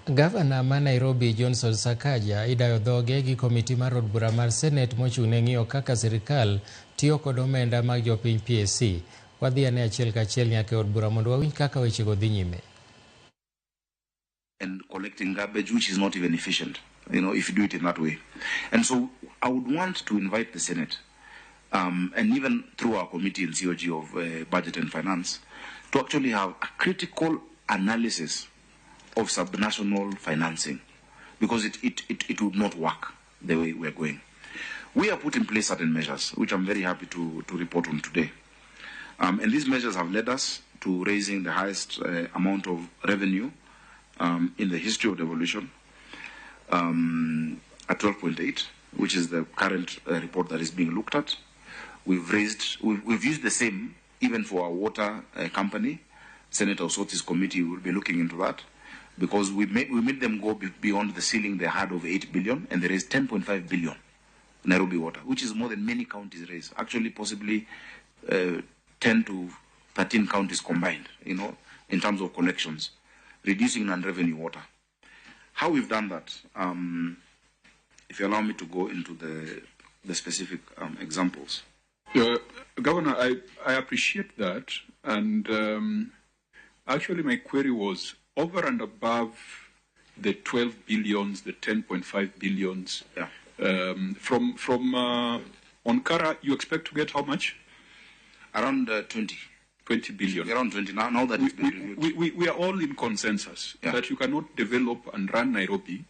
Gavana ma Nairobi Johnson Sakaja idayo dhoge gi komiti mar od bura mar Senate mochung'ne ng'iyo kaka sirikal tiyo kod omenda mag jopiny PSC. Wadhi ane achiel kachiel nyaka e od bura mondo wawinj kaka wechego dhi nyime. And collecting garbage, which is not even efficient, if you do it in that way. And so I would want to invite the Senate, and even through our committee in COG of Budget and Finance, to actually have a critical analysis of subnational financing, because it would not work the way we're going. We have put in place certain measures, which I'm very happy to report on today. And these measures have led us to raising the highest amount of revenue in the history of devolution, at 12.8, which is the current report that is being looked at. We've used the same even for our water company. Senator Osoti's committee will be looking into that, because we made them go beyond the ceiling they had of 8 billion, and they raised 10.5 billion Nairobi water, which is more than many counties raised. Actually, possibly 10 to 13 counties combined, in terms of collections, reducing non-revenue water. How we've done that, if you allow me to go into the specific examples. Governor, I appreciate that, and actually my query was over and above the 12 billions, the 10.5 billions. Yeah. From Onkara, you expect to get how much? Around 20 billion. Around 20 now that we are all in consensus that you cannot develop and run Nairobi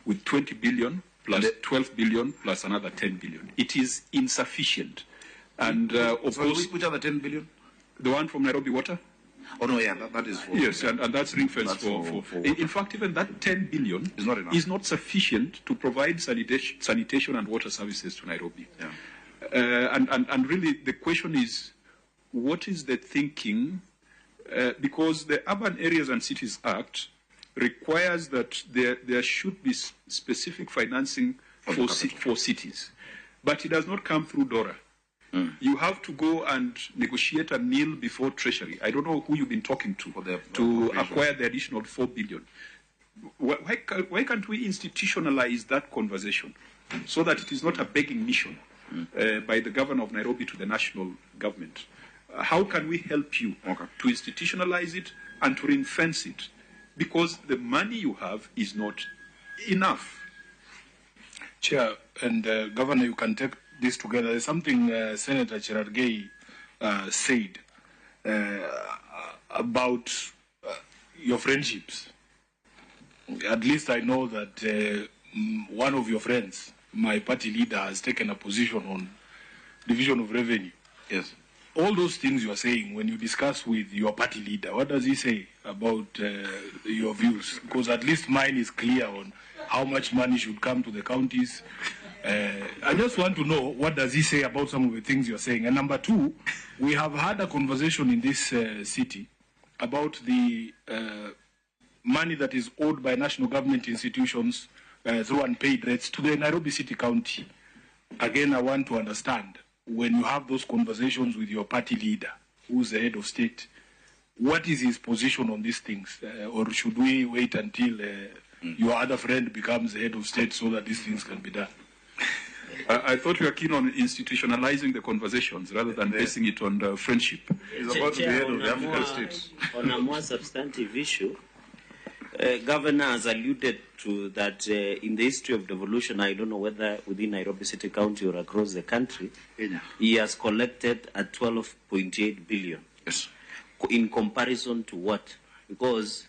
with 20 billion plus 12 billion plus another 10 billion. It is insufficient. And of course, which are the 10 billion? The one from Nairobi Water. Oh no, yeah, that is for... Yes, and that's ring fence for in fact, even that 10 billion is not enough. Is not sufficient to provide sanitation and water services to Nairobi. Yeah. And really the question is, what is the thinking? Because the Urban Areas and Cities Act requires that there should be specific financing for cities. But it does not come through DORA. You have to go and negotiate a nil before Treasury. I don't know who you've been talking to acquire the additional 4 billion. Why can't we institutionalize that conversation so that it is not a begging mission by the governor of Nairobi to the national government? How can we help you to institutionalize it and to ring-fence it? Because the money you have is not enough. Chair and Governor, you can take this together. There's something Senator Cherargei said about your friendships. At least I know that one of your friends, my party leader, has taken a position on division of revenue. Yes. All those things you are saying, when you discuss with your party leader, what does he say about your views? Because at least mine is clear on how much money should come to the counties. I just want to know, what does he say about some of the things you're saying? And number two, we have had a conversation in this city about the money that is owed by national government institutions through unpaid rates to the Nairobi City County. Again, I want to understand, when you have those conversations with your party leader, who's the head of state, what is his position on these things? Or should we wait until your other friend becomes the head of state so that these things can be done? I thought you were keen on institutionalizing the conversations rather than basing it on friendship. It's about to be head of the African states. On a more substantive issue, Governor has alluded to that in the history of devolution, I don't know whether within Nairobi City County or across the country, he has collected at 12.8 billion. Yes. In comparison to what? Because,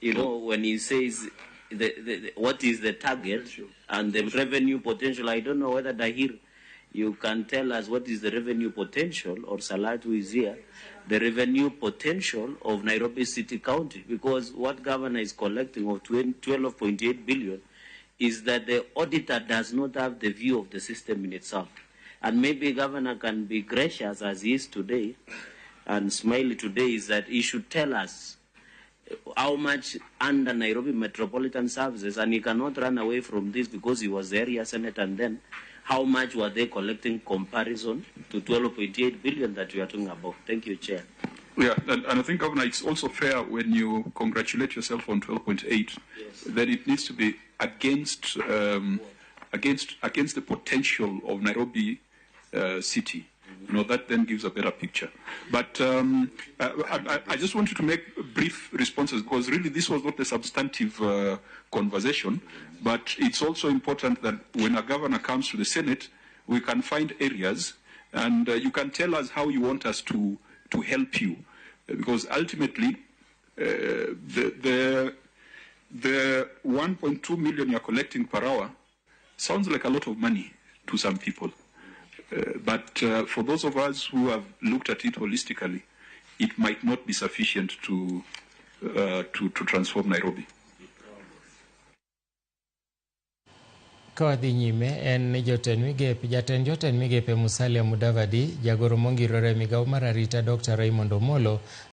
when he says what is the target and the revenue potential, I don't know whether Dahir, you can tell us what is the revenue potential, or Salat, who is here, the revenue potential of Nairobi City County, because what Governor is collecting of 12.8 billion is that the auditor does not have the view of the system in itself. And maybe Governor can be gracious as he is today and smiley today, is that he should tell us how much under Nairobi Metropolitan Services, and he cannot run away from this because he was the area senator, and then how much were they collecting comparison to 12.8 billion that we are talking about? Thank you, Chair. Yeah, and I think, Governor, it's also fair when you congratulate yourself on 12.8, that it needs to be against the potential of Nairobi city. That then gives a better picture. But I just wanted to make brief responses, because really this was not a substantive conversation, but it's also important that when a governor comes to the Senate, we can find areas, and you can tell us how you want us to help you, because ultimately the 1.2 million you're collecting per hour sounds like a lot of money to some people. But for those of us who have looked at it holistically, it might not be sufficient to transform Nairobi. Kodhi nyime en jatend jotend migepe Musalia Mudavadi, jagoro mongirore migao mar arita Dr. Raymond Omolo